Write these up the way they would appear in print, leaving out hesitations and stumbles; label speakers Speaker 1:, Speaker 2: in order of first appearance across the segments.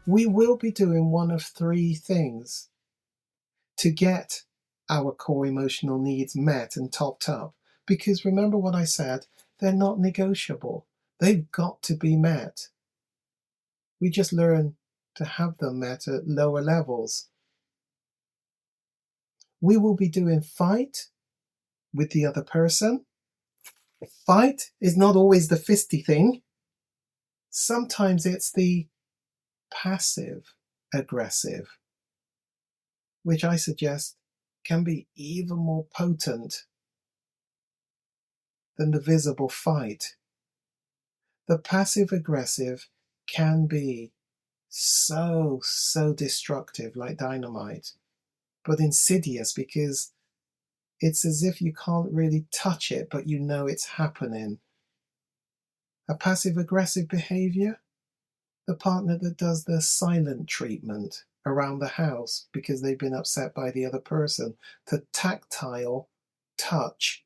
Speaker 1: We will be doing one of three things to get our core emotional needs met and topped up. Because remember what I said, they're not negotiable. They've got to be met. We just learn to have them met at lower levels. We will be doing fight with the other person. Fight is not always the fisty thing. Sometimes it's the passive aggressive, which I suggest can be even more potent than the visible fight. The passive aggressive can be so destructive, like dynamite, but insidious, because it's as if you can't really touch it, but you know it's happening. A passive aggressive behaviour, the partner that does the silent treatment around the house because they've been upset by the other person. The tactile touch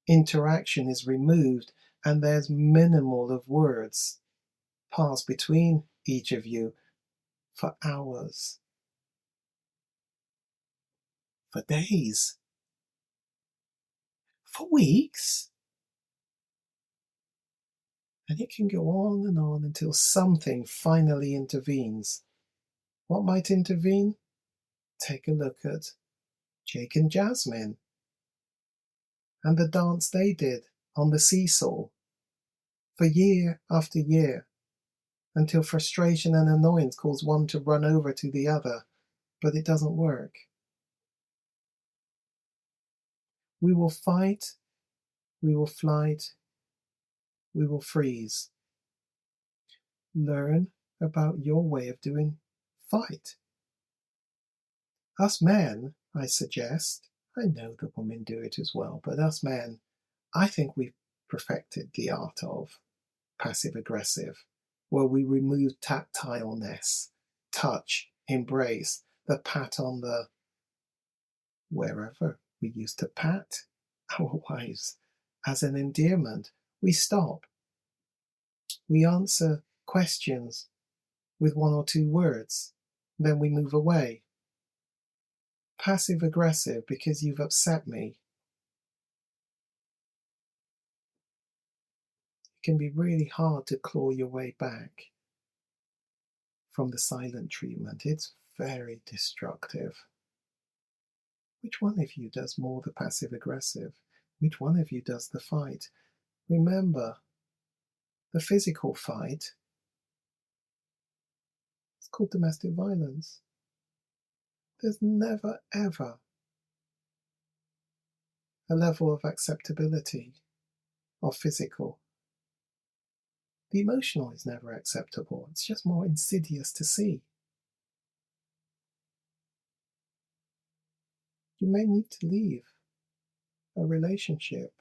Speaker 1: interaction is removed, and there's minimal of words passed between each of you for hours, for days, for weeks. And it can go on and on until something finally intervenes. What might intervene? Take a look at Jake and Jasmine and the dance they did on the seesaw for year after year, until frustration and annoyance cause one to run over to the other, but it doesn't work. We will fight, we will flight, we will freeze. Learn about your way of doing fight. Us men, I suggest, I know that women do it as well, but us men, I think we've perfected the art of passive aggressive, where we remove tactileness, touch, embrace, the pat on the wherever we used to pat our wives as an endearment. We stop. We answer questions with one or two words, then we move away. Passive aggressive because you've upset me. It can be really hard to claw your way back from the silent treatment. It's very destructive. Which one of you does more the passive aggressive? Which one of you does the fight? Remember, the physical fight is called domestic violence. There's never ever a level of acceptability of physical. The emotional is never acceptable. It's just more insidious to see. You may need to leave a relationship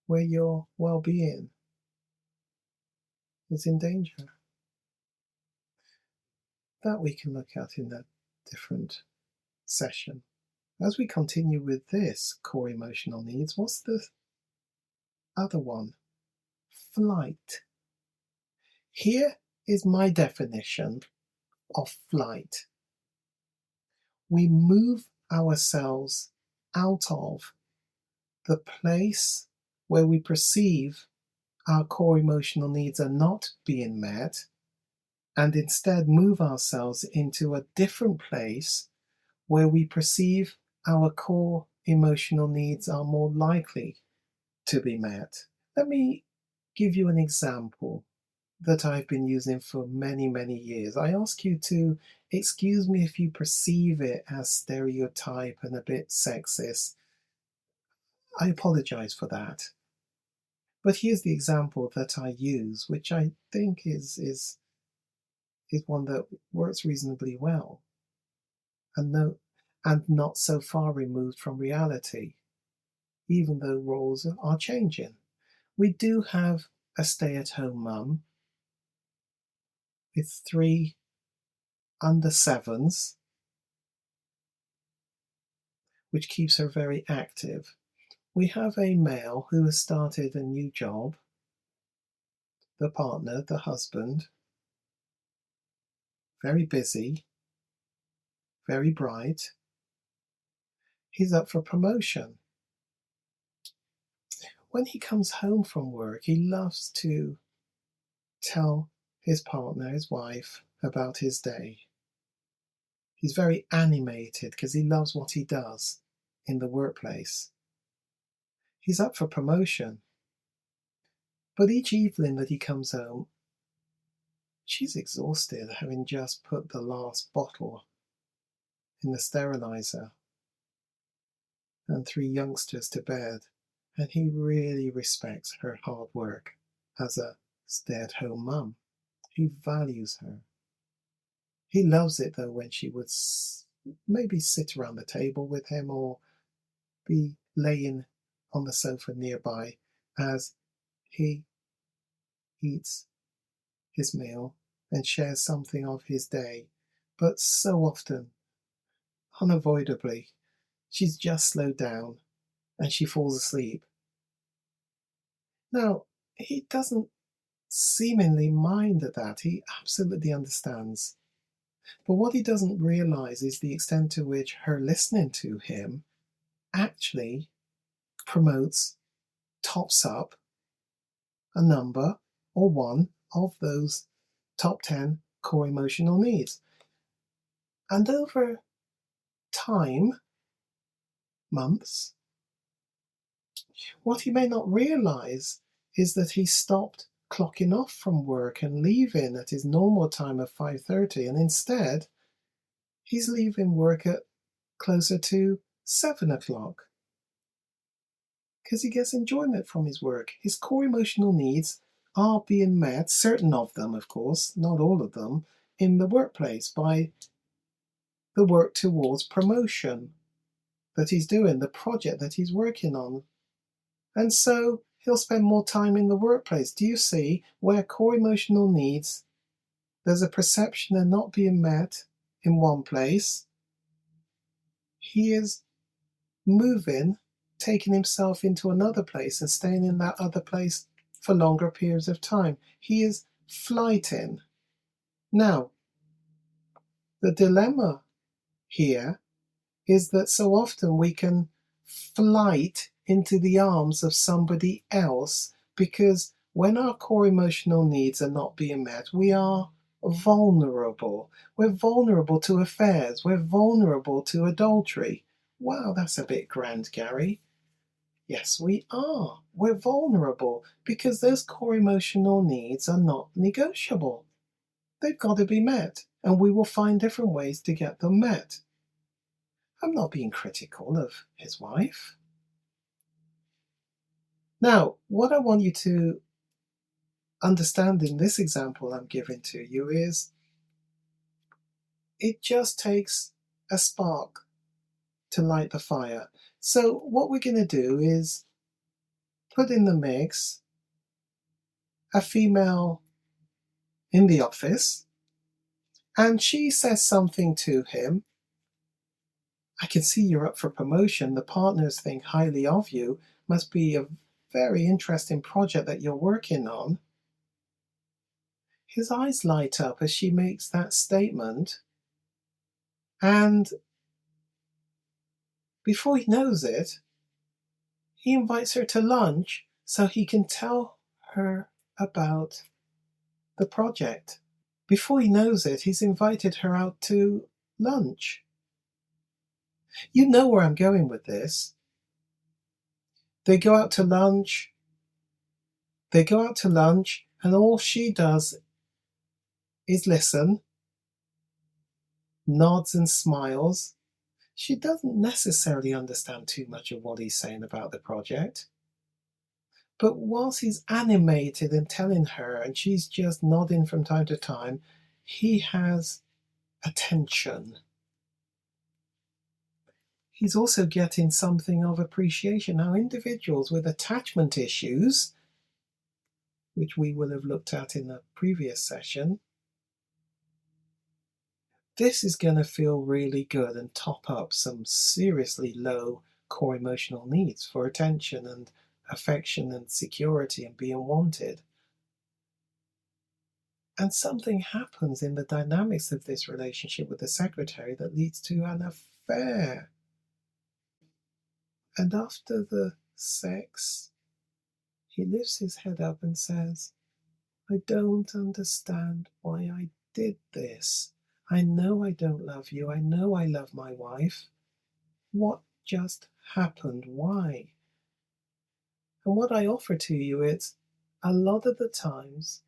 Speaker 1: where your well-being is in danger. That we can look at in a different session. As we continue with this core emotional needs, what's the other one? Flight. Here is my definition of flight. We move ourselves out of the place where we perceive our core emotional needs are not being met, and instead move ourselves into a different place where we perceive our core emotional needs are more likely to be met. Let me give you an example that I've been using for many years. I ask you to excuse me if you perceive it as stereotype and a bit sexist. I apologize for that. But here's the example that I use, which I think is one that works reasonably well and not so far removed from reality, even though roles are changing. We do have a stay-at-home mum with 3 under 7s, which keeps her very active. We have a male who has started a new job, the partner, the husband, very busy, very bright. He's up for promotion. When he comes home from work, he loves to tell his partner, his wife, about his day. He's very animated because he loves what he does in the workplace. He's up for promotion. But each evening that he comes home, she's exhausted, having just put the last bottle in the sterilizer and 3 youngsters to bed, and he really respects her hard work as a stay-at-home mum. He values her. He loves it though when she would maybe sit around the table with him or be laying on the sofa nearby as he eats his meal and shares something of his day. But so often, unavoidably, she's just slowed down and she falls asleep. Now, he doesn't seemingly mind at that. He absolutely understands. But what he doesn't realize is the extent to which her listening to him actually promotes, tops up a number or one of those top 10 core emotional needs. And over time, months, what he may not realize is that he stopped clocking off from work and leaving at his normal time of 5:30, and instead he's leaving work at closer to 7 o'clock because he gets enjoyment from his work. His core emotional needs are being met, certain of them of course, not all of them, in the workplace by the work towards promotion that he's doing, the project that he's working on. And so he'll spend more time in the workplace. Do you see where core emotional needs, there's a perception they're not being met in one place? He is moving, taking himself into another place and staying in that other place for longer periods of time. He is flighting. Now, the dilemma here is that so often we can flight into the arms of somebody else because when our core emotional needs are not being met, we are vulnerable. We're vulnerable to affairs. We're vulnerable to adultery. Wow, that's a bit grand, Gary. Yes, we are. We're vulnerable because those core emotional needs are not negotiable. They've got to be met, and we will find different ways to get them met. I'm not being critical of his wife. Now, what I want you to understand in this example I'm giving to you is it just takes a spark to light the fire. So what we're going to do is put in the mix a female in the office, and she says something to him. I can see you're up for promotion. The partners think highly of you. Must be a very interesting project that you're working on. His eyes light up as she makes that statement, and before he knows it, he invites her to lunch so he can tell her about the project. Before he knows it, he's invited her out to lunch. You know where I'm going with this. They go out to lunch, and all she does is listen, nods and smiles. She doesn't necessarily understand too much of what he's saying about the project. But whilst he's animated and telling her, and she's just nodding from time to time, he has attention. He's also getting something of appreciation. Now, individuals with attachment issues, which we will have looked at in the previous session, this is going to feel really good and top up some seriously low core emotional needs for attention and affection and security and being wanted. And something happens in the dynamics of this relationship with the secretary that leads to an affair. And after the sex, he lifts his head up and says, I don't understand why I did this. I know I don't love you. I know I love my wife. What just happened? Why? And what I offer to you is, a lot of the times,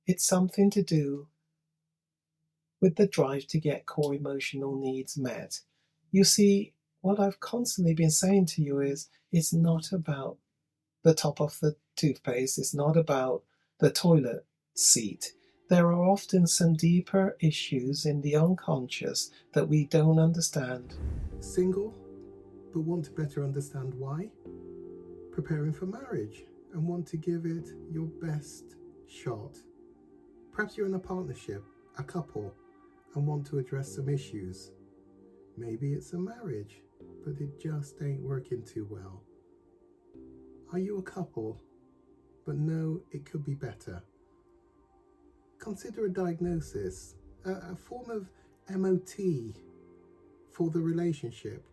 Speaker 1: it's something to do with the drive to get core emotional needs met. You see, what I've constantly been saying to you is, it's not about the top of the toothpaste, it's not about the toilet seat. There are often some deeper issues in the unconscious that we don't understand.
Speaker 2: Single, but want to better understand why? Preparing for marriage and want to give it your best shot. Perhaps you're in a partnership, a couple, and want to address some issues. Maybe it's a marriage, but it just ain't working too well. Are you a couple, but know it could be better? Consider a diagnosis, a form of MOT for the relationship.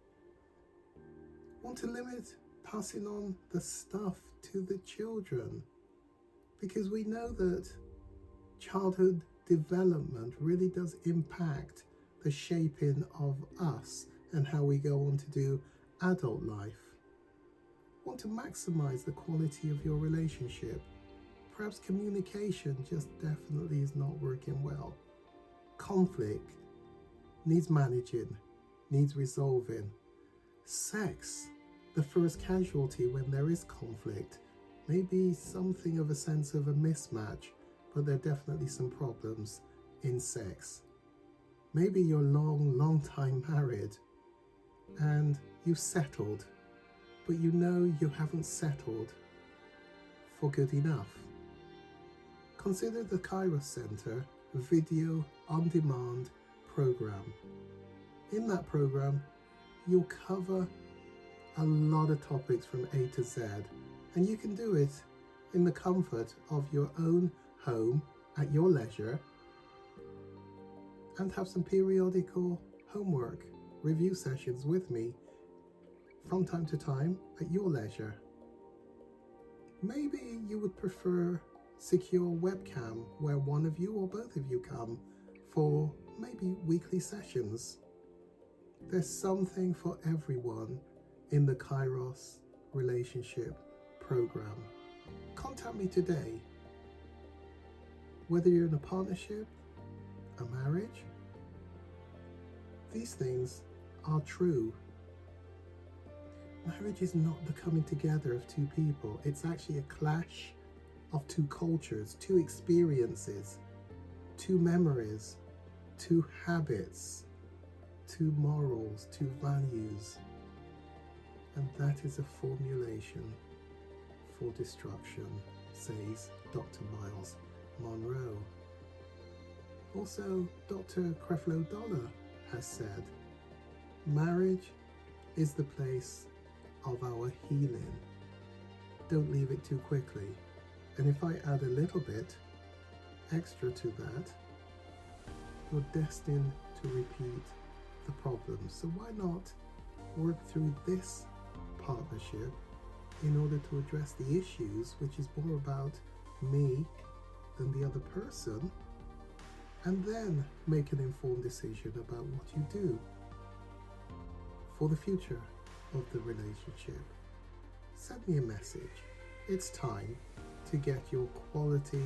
Speaker 2: Want to limit passing on the stuff to the children, because we know that childhood development really does impact the shaping of us and how we go on to do adult life. Want to maximize the quality of your relationship. Perhaps communication just definitely is not working well. Conflict needs managing, needs resolving. Sex, the first casualty when there is conflict, may be something of a sense of a mismatch, but there are definitely some problems in sex. Maybe you're long time married and you've settled, but you know you haven't settled for good enough. Consider the Kairos Center video on demand program. In that program, you'll cover a lot of topics from A to Z, and you can do it in the comfort of your own home at your leisure, and have some periodical homework review sessions with me from time to time at your leisure. Maybe you would prefer secure webcam where one of you or both of you come for maybe weekly sessions. There's something for everyone in the Kairos relationship program. Contact me today. Whether you're in a partnership, a marriage, these things are true. Marriage is not the coming together of two people. It's actually a clash of two cultures, two experiences, two memories, two habits, two morals, two values. And that is a formulation for destruction, says Dr. Miles Monroe. Also, Dr. Creflo Dollar has said, marriage is the place of our healing. Don't leave it too quickly. And if I add a little bit extra to that, you're destined to repeat the problems. So why not work through this partnership in order to address the issues, which is more about me than the other person, and then make an informed decision about what you do for the future of the relationship. Send me a message. It's time to get your quality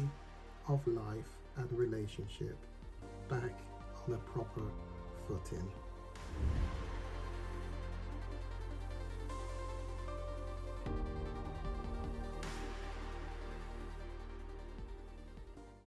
Speaker 2: of life and relationship back on a proper footing.